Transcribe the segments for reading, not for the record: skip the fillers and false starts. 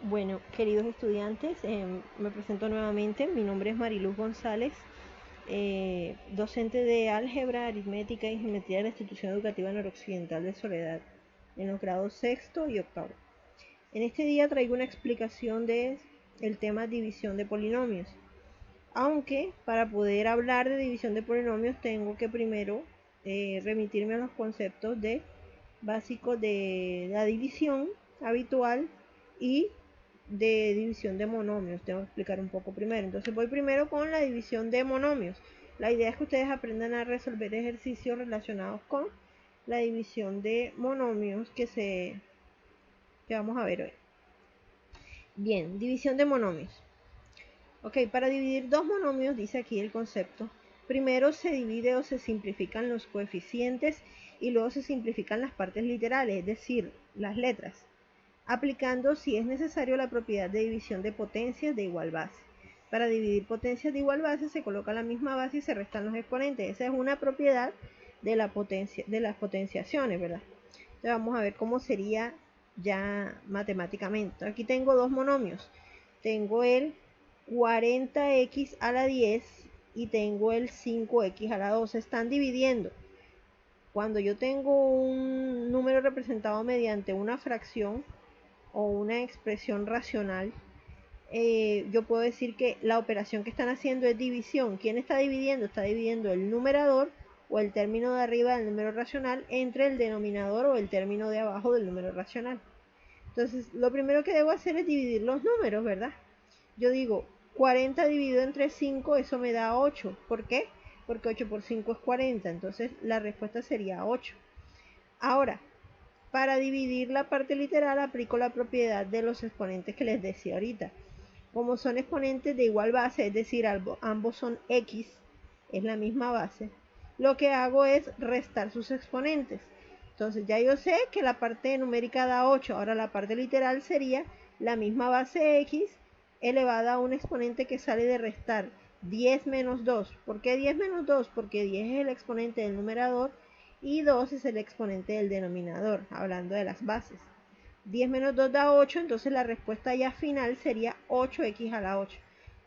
Bueno, queridos estudiantes, me presento nuevamente. Mi nombre es Mariluz González, docente de álgebra, aritmética y geometría de la Institución Educativa Noroccidental de Soledad, en los grados sexto y octavo. En este día traigo una explicación de el tema división de polinomios. Aunque para poder hablar de división de polinomios tengo que primero remitirme a los conceptos básicos de la división habitual y de división de monomios. Tengo que explicar un poco primero. Entonces voy primero con la división de monomios. La idea es que ustedes aprendan a resolver ejercicios relacionados con la división de monomios que vamos a ver hoy. Bien, división de monomios. Ok, para dividir dos monomios, dice aquí el concepto, primero se divide o se simplifican los coeficientes y luego se simplifican las partes literales, es decir, las letras, aplicando si es necesario la propiedad de división de potencias de igual base. Para dividir potencias de igual base se coloca la misma base y se restan los exponentes. Esa es una propiedad de las potenciaciones, ¿verdad? Entonces vamos a ver cómo sería ya matemáticamente. Aquí tengo dos monomios. Tengo el 40x a la 10 y tengo el 5x a la 2. Se están dividiendo. Cuando yo tengo un número representado mediante una fracción o una expresión racional, yo puedo decir que la operación que están haciendo es división. ¿Quién está dividiendo? Está dividiendo el numerador o el término de arriba del número racional entre el denominador o el término de abajo del número racional. Entonces, lo primero que debo hacer es dividir los números, ¿verdad? Yo digo 40 dividido entre 5, eso me da 8. ¿Por qué? Porque 8 por 5 es 40. Entonces, la respuesta sería 8. Ahora, para dividir la parte literal, aplico la propiedad de los exponentes que les decía ahorita. Como son exponentes de igual base, es decir, ambos son x, es la misma base, lo que hago es restar sus exponentes. Entonces ya yo sé que la parte numérica da 8, ahora la parte literal sería la misma base x elevada a un exponente que sale de restar 10 menos 2. ¿Por qué 10 menos 2? Porque 10 es el exponente del numerador y 2 es el exponente del denominador, hablando de las bases. 10 menos 2 da 8, entonces la respuesta ya final sería 8x a la 8.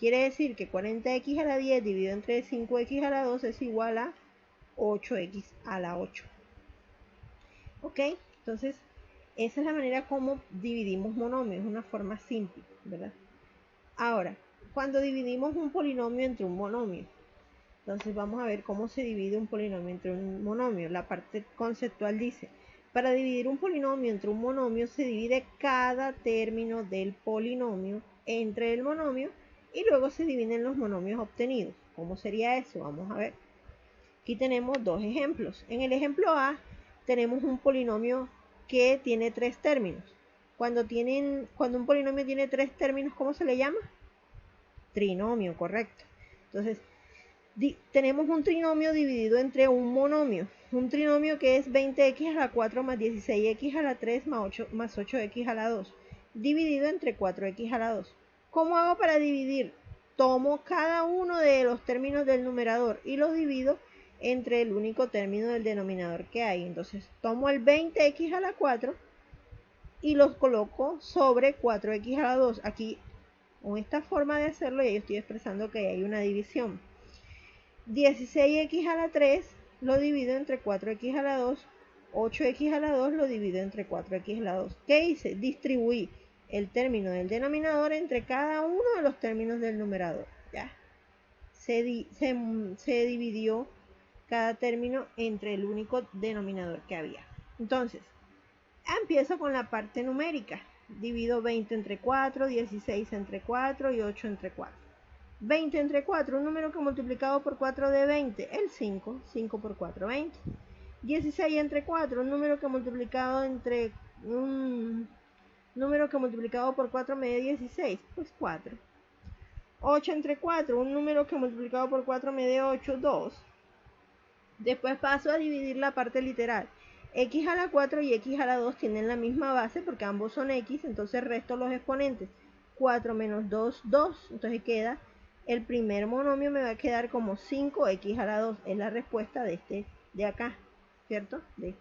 Quiere decir que 40x a la 10 dividido entre 5x a la 2 es igual a 8x a la 8. ¿Ok? Entonces, esa es la manera como dividimos monomios, es una forma simple, ¿verdad? Ahora, cuando dividimos un polinomio entre un monomio, entonces vamos a ver cómo se divide un polinomio entre un monomio. La parte conceptual dice, para dividir un polinomio entre un monomio se divide cada término del polinomio entre el monomio y luego se dividen los monomios obtenidos. ¿Cómo sería eso? Vamos a ver. Aquí tenemos dos ejemplos. En el ejemplo A tenemos un polinomio que tiene tres términos. Cuando un polinomio tiene tres términos, ¿cómo se le llama? Trinomio, correcto. Entonces, tenemos un trinomio dividido entre un monomio. Un trinomio que es 20x a la 4 más 16x a la 3 más 8x a la 2. Dividido entre 4x a la 2. ¿Cómo hago para dividir? Tomo cada uno de los términos del numerador y los divido entre el único término del denominador que hay. Entonces tomo el 20x a la 4 y los coloco sobre 4x a la 2. Aquí, con esta forma de hacerlo, ya yo estoy expresando que hay una división. 16x a la 3 lo divido entre 4x a la 2. 8x a la 2 lo divido entre 4x a la 2. ¿Qué hice? Distribuí el término del denominador entre cada uno de los términos del numerador. ¿Ya? Se dividió cada término entre el único denominador que había. Entonces, empiezo con la parte numérica. Divido 20 entre 4, 16 entre 4 y 8 entre 4. 20 entre 4, un número que multiplicado por 4 de 20, el 5, 5 por 4, 20. 16 entre 4, un número que multiplicado por 4 me dé 16, pues 4. 8 entre 4, un número que multiplicado por 4 me dé 8, 2. Después paso a dividir la parte literal. X a la 4 y X a la 2 tienen la misma base porque ambos son X, entonces resto los exponentes. 4 menos 2, 2. Entonces queda, el primer monomio me va a quedar como 5X a la 2. Es la respuesta de acá, ¿cierto? De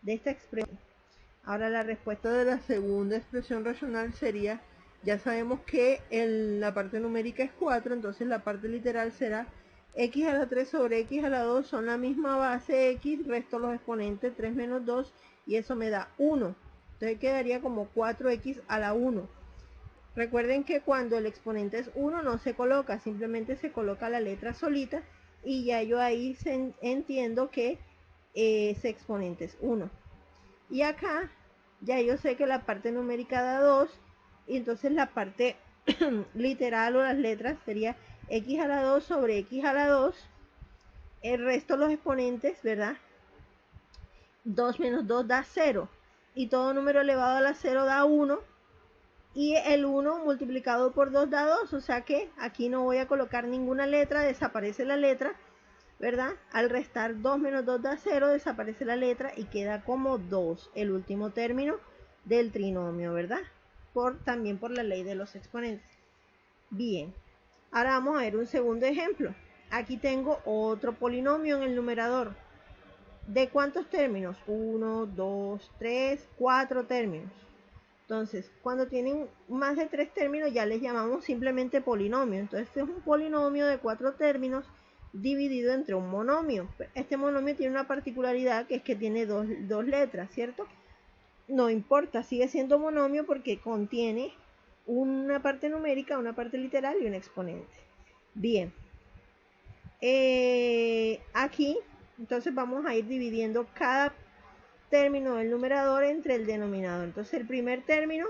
esta expresión. Ahora la respuesta de la segunda expresión racional sería Ya sabemos que la parte numérica es 4, entonces la parte literal será x a la 3 sobre x a la 2 son la misma base x, resto los exponentes 3 menos 2 y eso me da 1. Entonces quedaría como 4x a la 1. Recuerden que cuando el exponente es 1 no se coloca, simplemente se coloca la letra solita y ya yo ahí entiendo que ese exponente es 1. Y acá ya yo sé que la parte numérica da 2 y entonces la parte literal o las letras sería x a la 2 sobre x a la 2. El resto los exponentes, ¿verdad? 2 menos 2 da 0 y todo número elevado a la 0 da 1 y el 1 multiplicado por 2 da 2, o sea que aquí no voy a colocar ninguna letra, desaparece la letra, ¿verdad? Al restar 2 menos 2 da 0, desaparece la letra y queda como 2, el último término del trinomio, ¿verdad? También por la ley de los exponentes. Bien, ahora vamos a ver un segundo ejemplo. Aquí tengo otro polinomio en el numerador. ¿De cuántos términos? 1, 2, 3, 4 términos. Entonces, cuando tienen más de 3 términos ya les llamamos simplemente polinomio. Entonces, este es un polinomio de 4 términos dividido entre un monomio. Este monomio tiene una particularidad que es que tiene dos letras, ¿cierto? No importa, sigue siendo monomio porque contiene una parte numérica, una parte literal y un exponente. Bien, aquí entonces vamos a ir dividiendo cada término del numerador entre el denominador. Entonces el primer término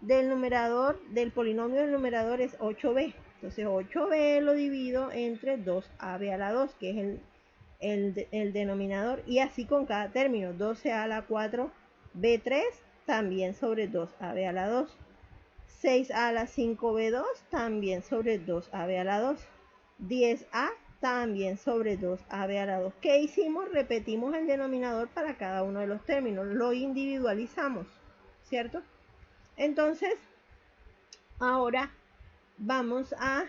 del numerador, del polinomio del numerador es 8b. Entonces 8b lo divido entre 2ab a la 2, que es el denominador. Y así con cada término. 12a a la 4b3 también sobre 2ab a la 2. 6a a la 5b2 también sobre 2ab a la 2. 10a también sobre 2ab a la 2. ¿Qué hicimos? Repetimos el denominador para cada uno de los términos, lo individualizamos, ¿cierto? Entonces, ahora vamos a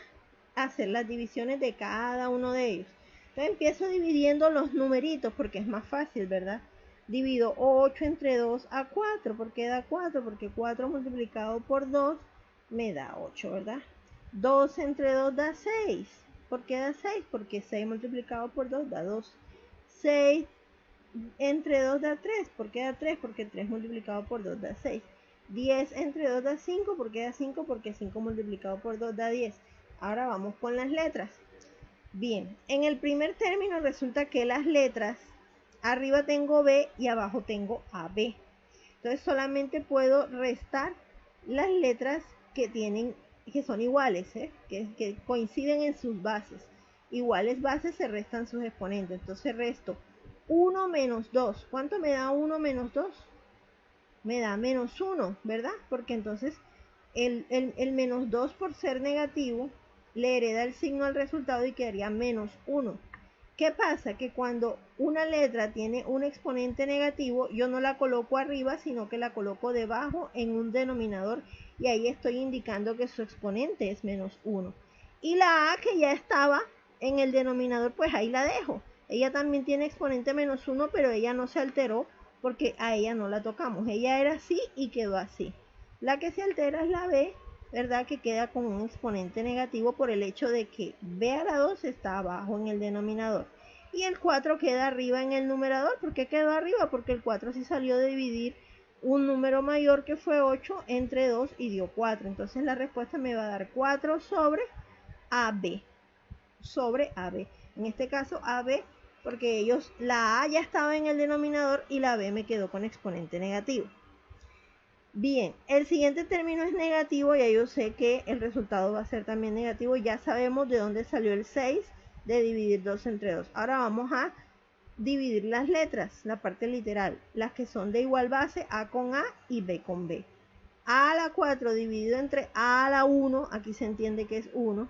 hacer las divisiones de cada uno de ellos. Entonces empiezo dividiendo los numeritos porque es más fácil, ¿verdad? Divido 8 entre 2 a 4. ¿Por qué da 4? Porque 4 multiplicado por 2 me da 8, ¿verdad? 2 entre 2 da 6. ¿Por qué da 6? Porque 6 multiplicado por 2 da 2. 6 entre 2 da 3. ¿Por qué da 3? Porque 3 multiplicado por 2 da 6. 10 entre 2 da 5. ¿Por qué da 5? Porque 5 multiplicado por 2 da 10. Ahora vamos con las letras. Bien, en el primer término resulta que las letras, arriba tengo B y abajo tengo AB. Entonces solamente puedo restar las letras que son iguales, que coinciden en sus bases. Iguales bases se restan sus exponentes. Entonces resto 1 menos 2. ¿Cuánto me da 1 menos 2? Me da menos 1, ¿verdad? Porque entonces el menos 2 por ser negativo le hereda el signo al resultado y quedaría menos 1. ¿Qué pasa? Que cuando una letra tiene un exponente negativo, yo no la coloco arriba, sino que la coloco debajo en un denominador y ahí estoy indicando que su exponente es menos 1. Y la A que ya estaba en el denominador, pues ahí la dejo. Ella también tiene exponente menos 1, pero ella no se alteró porque a ella no la tocamos. Ella era así y quedó así. La que se altera es la B, ¿verdad? Que queda con un exponente negativo por el hecho de que B a la 2 está abajo en el denominador. Y el 4 queda arriba en el numerador. ¿Por qué quedó arriba? Porque el 4 sí salió de dividir un número mayor que fue 8 entre 2 y dio 4. Entonces la respuesta me va a dar 4 sobre AB. Sobre AB. En este caso AB porque la A ya estaba en el denominador y la B me quedó con exponente negativo. Bien, el siguiente término es negativo, ya yo sé que el resultado va a ser también negativo, ya sabemos de dónde salió el 6 de dividir 2 entre 2. Ahora vamos a dividir las letras, la parte literal, las que son de igual base, A con A y B con B. A a la 4 dividido entre A a la 1, aquí se entiende que es 1,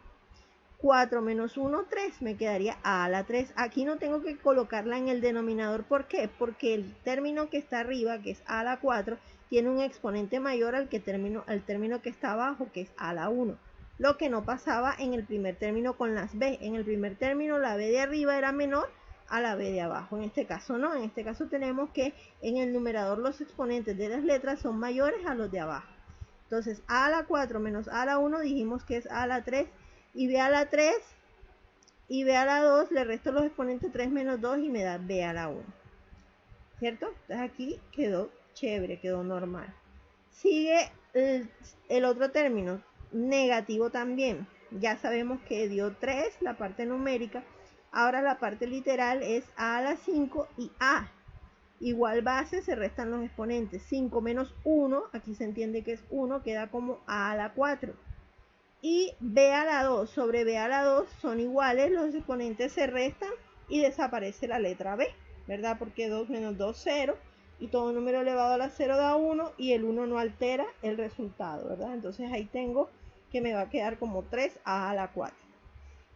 4 menos 1, 3, me quedaría A a la 3. Aquí no tengo que colocarla en el denominador, ¿por qué? Porque el término que está arriba, que es A a la 4, tiene un exponente mayor al término que está abajo, que es A a la 1. Lo que no pasaba en el primer término con las B. En el primer término la B de arriba era menor a la B de abajo. En este caso no, en este caso tenemos que en el numerador los exponentes de las letras son mayores a los de abajo. Entonces a la 4 menos a la 1 dijimos que es a la 3, y b a la 3 y b a la 2, le resto los exponentes 3 menos 2 y me da b a la 1, ¿cierto? Entonces aquí quedó chévere, quedó normal. Sigue el otro término, negativo también. Ya sabemos que dio 3 la parte numérica. Ahora la parte literal es a a la 5 y a. Igual base, se restan los exponentes. 5 menos 1, aquí se entiende que es 1, queda como a la 4. Y b a la 2 sobre b a la 2 son iguales, los exponentes se restan y desaparece la letra b, ¿verdad? Porque 2 menos 2, 0. Y todo número elevado a la 0 da 1 y el 1 no altera el resultado, ¿verdad? Entonces ahí tengo que me va a quedar como 3a a la 4.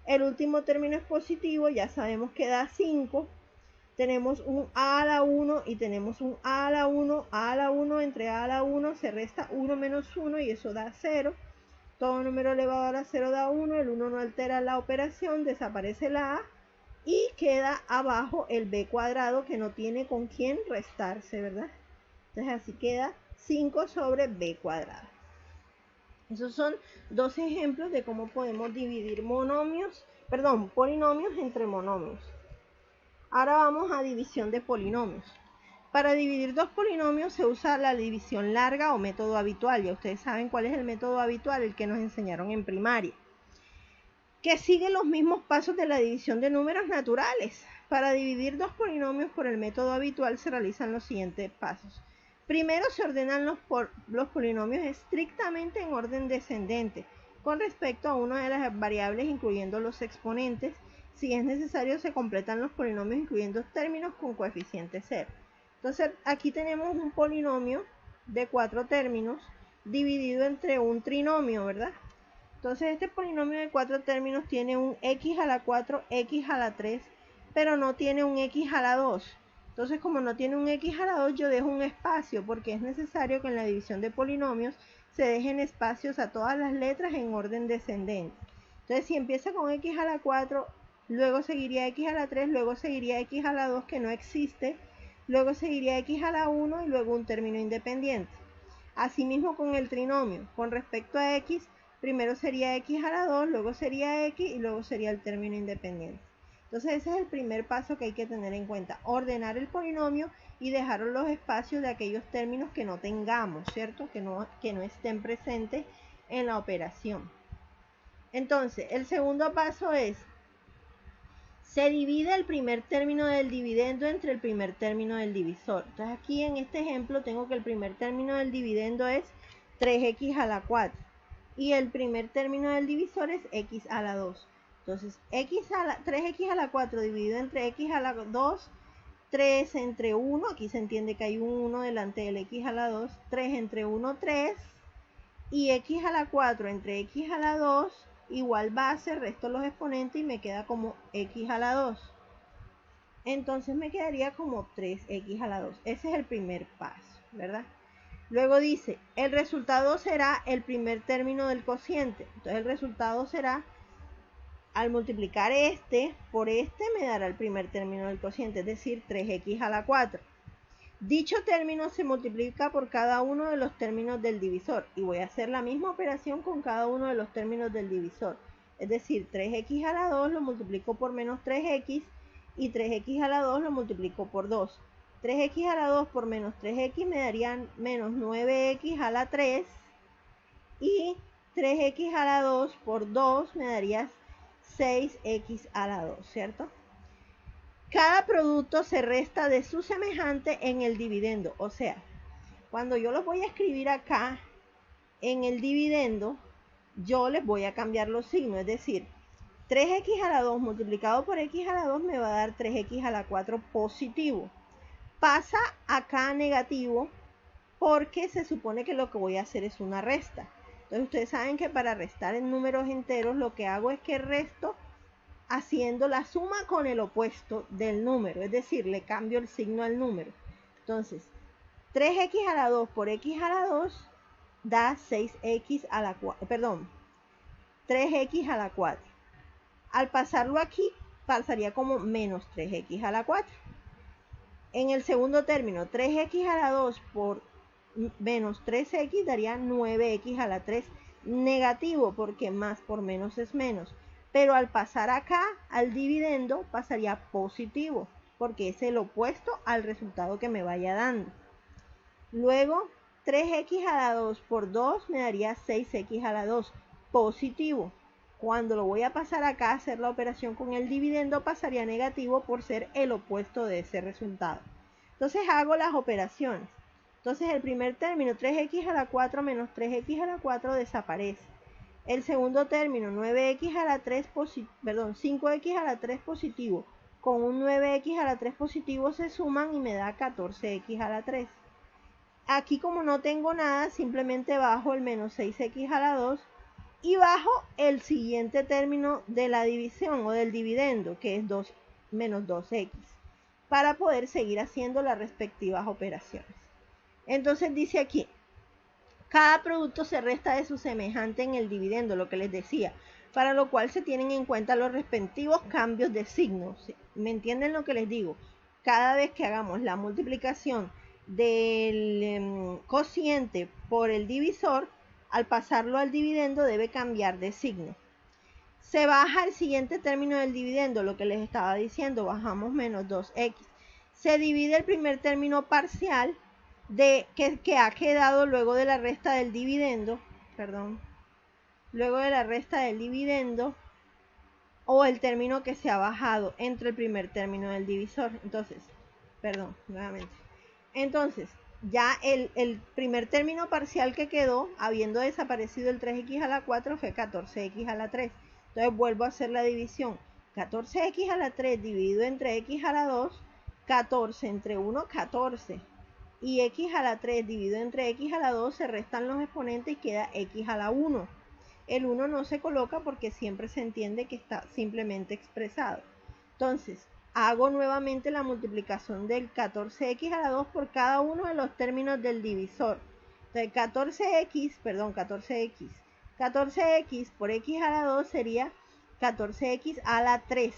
El último término es positivo, ya sabemos que da 5. Tenemos un a a la 1 y tenemos un a a la 1. A a la 1 entre a a la 1 se resta 1 menos 1 y eso da 0. Todo número elevado a la 0 da 1, el 1 no altera la operación, desaparece la a y queda abajo el b cuadrado que no tiene con quién restarse, ¿verdad? Entonces así queda 5 sobre b cuadrado. Esos son dos ejemplos de cómo podemos dividir polinomios entre monomios. Ahora vamos a división de polinomios. Para dividir dos polinomios se usa la división larga o método habitual. Ya ustedes saben cuál es el método habitual, el que nos enseñaron en primaria, que sigue los mismos pasos de la división de números naturales. Para dividir dos polinomios por el método habitual se realizan los siguientes pasos. Primero se ordenan los polinomios estrictamente en orden descendente, con respecto a una de las variables incluyendo los exponentes. Si es necesario se completan los polinomios incluyendo términos con coeficiente 0. Entonces aquí tenemos un polinomio de 4 términos dividido entre un trinomio, ¿verdad? Entonces este polinomio de 4 términos tiene un x a la 4, x a la 3, pero no tiene un x a la 2. Entonces como no tiene un x a la 2, yo dejo un espacio porque es necesario que en la división de polinomios se dejen espacios a todas las letras en orden descendente. Entonces si empieza con x a la 4, luego seguiría x a la 3, luego seguiría x a la 2 que no existe, luego seguiría x a la 1 y luego un término independiente. Asimismo con el trinomio, con respecto a x, primero sería x a la 2, luego sería x y luego sería el término independiente. Entonces ese es el primer paso que hay que tener en cuenta, ordenar el polinomio y dejar los espacios de aquellos términos que no tengamos, ¿cierto? Que no estén presentes en la operación. Entonces el segundo paso es, se divide el primer término del dividendo entre el primer término del divisor. Entonces aquí en este ejemplo tengo que el primer término del dividendo es 3x a la 4 y el primer término del divisor es x a la 2. Entonces 3x a la 4 dividido entre x a la 2, 3 entre 1, aquí se entiende que hay un 1 delante del x a la 2, 3 entre 1, 3, y x a la 4 entre x a la 2, igual base, resto los exponentes y me queda como x a la 2. Entonces me quedaría como 3x a la 2. Ese es el primer paso, ¿verdad? Luego dice, el resultado será el primer término del cociente. Entonces el resultado será, al multiplicar este por este, me dará el primer término del cociente, es decir, 3x a la 4. Dicho término se multiplica por cada uno de los términos del divisor y voy a hacer la misma operación con cada uno de los términos del divisor. Es decir, 3x a la 2 lo multiplico por menos 3x y 3x a la 2 lo multiplico por 2. 3x a la 2 por menos 3x me darían menos 9x a la 3 y 3x a la 2 por 2 me daría 6x a la 2, ¿cierto? Cada producto se resta de su semejante en el dividendo. O sea, cuando yo los voy a escribir acá en el dividendo, yo les voy a cambiar los signos. Es decir, 3x a la 2 multiplicado por x a la 2 me va a dar 3x a la 4 positivo. Pasa acá a negativo porque se supone que lo que voy a hacer es una resta. Entonces ustedes saben que para restar en números enteros lo que hago es que resto haciendo la suma con el opuesto del número, es decir, le cambio el signo al número. Entonces, 3x a la 2 por x a la 2 da 6x a la 4, perdón, 3x a la 4. Al pasarlo aquí, pasaría como menos 3x a la 4. En el segundo término, 3x a la 2 por menos 3x daría 9x a la 3 negativo, porque más por menos es menos. Pero al pasar acá al dividendo pasaría positivo, porque es el opuesto al resultado que me vaya dando. Luego 3x a la 2 por 2 me daría 6x a la 2 positivo. Cuando lo voy a pasar acá a hacer la operación con el dividendo pasaría negativo por ser el opuesto de ese resultado. Entonces hago las operaciones. Entonces el primer término 3x a la 4 menos 3x a la 4 desaparece. El segundo término 9x a la 3 5x a la 3 positivo con un 9x a la 3 positivo se suman y me da 14x a la 3. Aquí como no tengo nada, simplemente bajo el menos 6x a la 2 y bajo el siguiente término de la división o del dividendo, que es 2 menos 2x, para poder seguir haciendo las respectivas operaciones. Entonces dice aquí, cada producto se resta de su semejante en el dividendo, lo que les decía, para lo cual se tienen en cuenta los respectivos cambios de signo. ¿Me entienden lo que les digo? Cada vez que hagamos la multiplicación del cociente por el divisor, al pasarlo al dividendo debe cambiar de signo. Se baja el siguiente término del dividendo, lo que les estaba diciendo, bajamos menos 2x. Se divide el primer término parcial que ha quedado luego de la resta del dividendo, luego de la resta del dividendo, o el término que se ha bajado entre el primer término del divisor. Entonces, ya el primer término parcial que quedó, habiendo desaparecido el 3x a la 4, fue 14x a la 3. Entonces vuelvo a hacer la división. 14x a la 3 dividido entre x a la 2, 14 entre 1, 14. Y x a la 3 dividido entre x a la 2, se restan los exponentes y queda x a la 1. El 1 no se coloca porque siempre se entiende que está simplemente expresado. Entonces, hago nuevamente la multiplicación del 14x a la 2 por cada uno de los términos del divisor. Entonces, 14x por x a la 2 sería 14x a la 3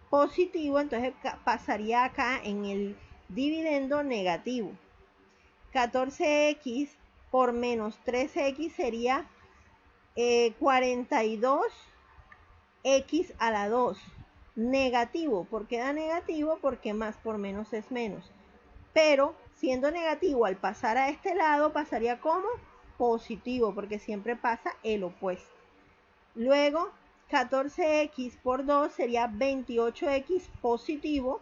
positivo, entonces pasaría acá en el dividendo negativo. 14x por menos 3x sería 42x a la 2 negativo. ¿Por qué da negativo? Porque más por menos es menos, pero siendo negativo al pasar a este lado pasaría como positivo, porque siempre pasa el opuesto. Luego 14x por 2 sería 28x positivo,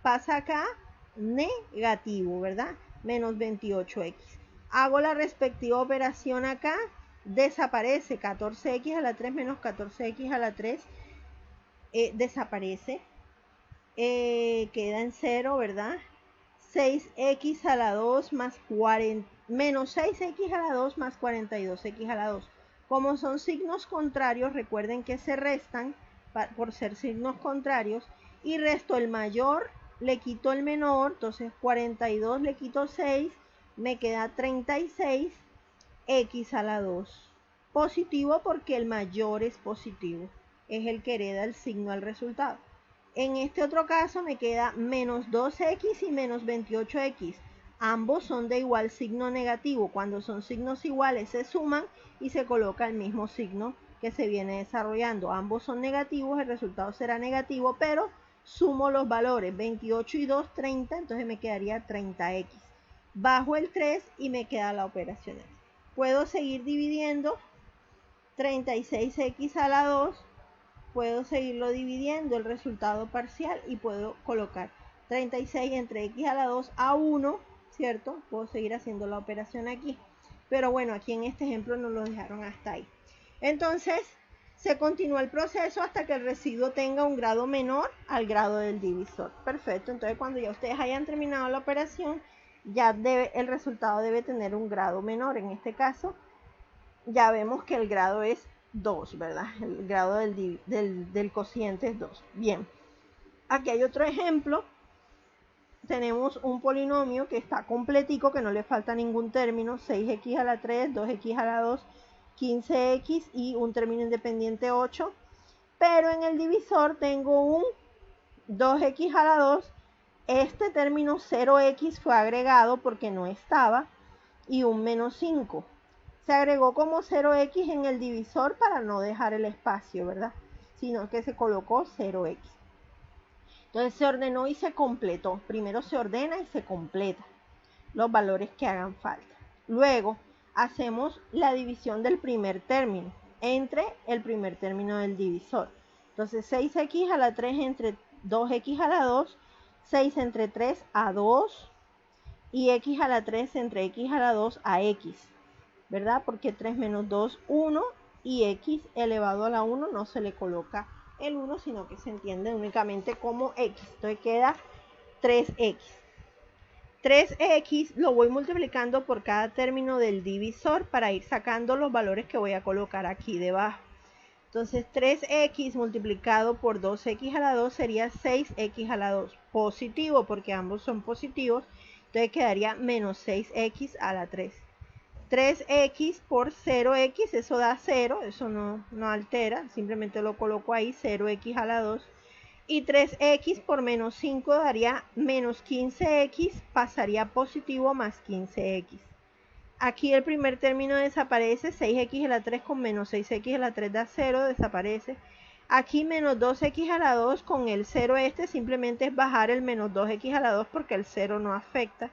pasa acá negativo, ¿verdad? Menos 28x. Hago la respectiva operación acá, desaparece 14x a la 3 menos 14x a la 3, desaparece, queda en 0, ¿verdad? 6x a la 2 más 40, menos 6x a la 2 más 42x a la 2. Como son signos contrarios, recuerden que se restan por ser signos contrarios, y resto el mayor, le quito el menor, entonces 42 le quito 6, me queda 36x a la 2. Positivo porque el mayor es positivo, es el que hereda el signo al resultado. En este otro caso me queda menos 2x y menos 28x. Ambos son de igual signo negativo. Cuando son signos iguales se suman y se coloca el mismo signo que se viene desarrollando. Ambos son negativos, el resultado será negativo, pero sumo los valores. 28 y 2, 30, entonces me quedaría 30x. Bajo el 3 y me queda la operación. Puedo seguir dividiendo 36x a la 2. Puedo seguirlo dividiendo el resultado parcial y puedo colocar 36 entre x a la 2 a 1, ¿cierto? Puedo seguir haciendo la operación aquí. Pero bueno, aquí en este ejemplo nos lo dejaron hasta ahí. Entonces, se continúa el proceso hasta que el residuo tenga un grado menor al grado del divisor. Perfecto, entonces cuando ya ustedes hayan terminado la operación, ya el resultado debe tener un grado menor. En este caso, ya vemos que el grado es 2, ¿verdad? El grado del cociente es 2. Bien, aquí hay otro ejemplo. Tenemos un polinomio que está completico, que no le falta ningún término, 6x a la 3, 2x a la 2, 15x y un término independiente 8. Pero en el divisor tengo un 2x a la 2. Este término 0x fue agregado porque no estaba. y un menos 5. Se agregó como 0x en el divisor para no dejar el espacio, ¿verdad? Sino que se colocó 0x. Entonces se ordenó y se completó. Primero se ordena y se completa los valores que hagan falta. Luego hacemos la división del primer término entre el primer término del divisor. Entonces 6x a la 3 entre 2x a la 2, 6 entre 3 a 2 y x a la 3 entre x a la 2 a x, ¿verdad? Porque 3 menos 2, 1 y x elevado a la 1 no se le coloca el 1, sino que se entiende únicamente como x. Entonces queda 3x. 3x lo voy multiplicando por cada término del divisor para ir sacando los valores que voy a colocar aquí debajo. Entonces 3x multiplicado por 2x a la 2 sería 6x a la 2. Positivo porque ambos son positivos. Entonces quedaría menos 6x a la 3. 3x por 0x, eso da 0, eso no altera, simplemente lo coloco ahí, 0x a la 2. Y 3x por menos 5 daría menos 15x, pasaría positivo más 15x. Aquí el primer término desaparece, 6x a la 3 con menos 6x a la 3 da 0, desaparece. Aquí menos 2x a la 2 con el 0 simplemente es bajar el menos 2x a la 2 porque el 0 no afecta.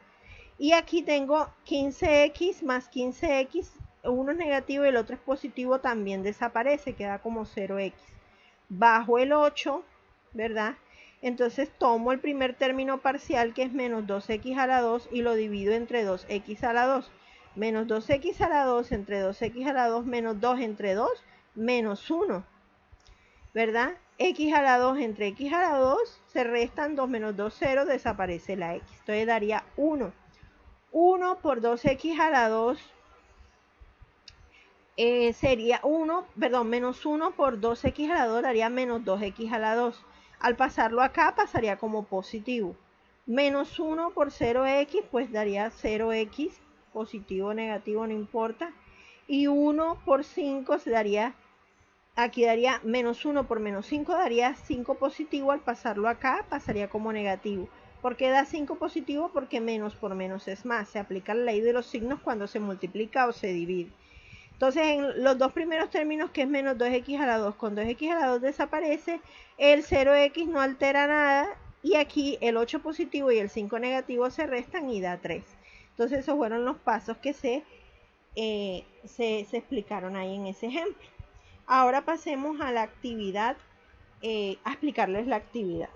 Y aquí tengo 15x más 15x, uno es negativo y el otro es positivo, también desaparece, queda como 0x. Bajo el 8, ¿verdad? Entonces tomo el primer término parcial que es menos 2x a la 2 y lo divido entre 2x a la 2. Menos 2x a la 2 entre 2x a la 2 menos 2 entre 2 menos 1, ¿verdad? X a la 2 entre x a la 2 se restan 2 menos 2, 0, desaparece la x. Entonces daría 1. 1 por 2x a la 2 sería 1, perdón, menos 1 por 2x a la 2 daría menos 2x a la 2. Al pasarlo acá pasaría como positivo. Menos 1 por 0x pues daría 0x, positivo o negativo no importa. Y 1 por 5 se daría, aquí daría menos 1 por menos 5 daría 5 positivo, al pasarlo acá pasaría como negativo. ¿Por qué da 5 positivo? Porque menos por menos es más. Se aplica la ley de los signos cuando se multiplica o se divide. Entonces en los dos primeros términos, que es menos 2x a la 2 con 2x a la 2 desaparece, el 0x no altera nada y aquí el 8 positivo y el 5 negativo se restan y da 3. Entonces esos fueron los pasos que se explicaron ahí en ese ejemplo. Ahora pasemos a la actividad, a explicarles la actividad.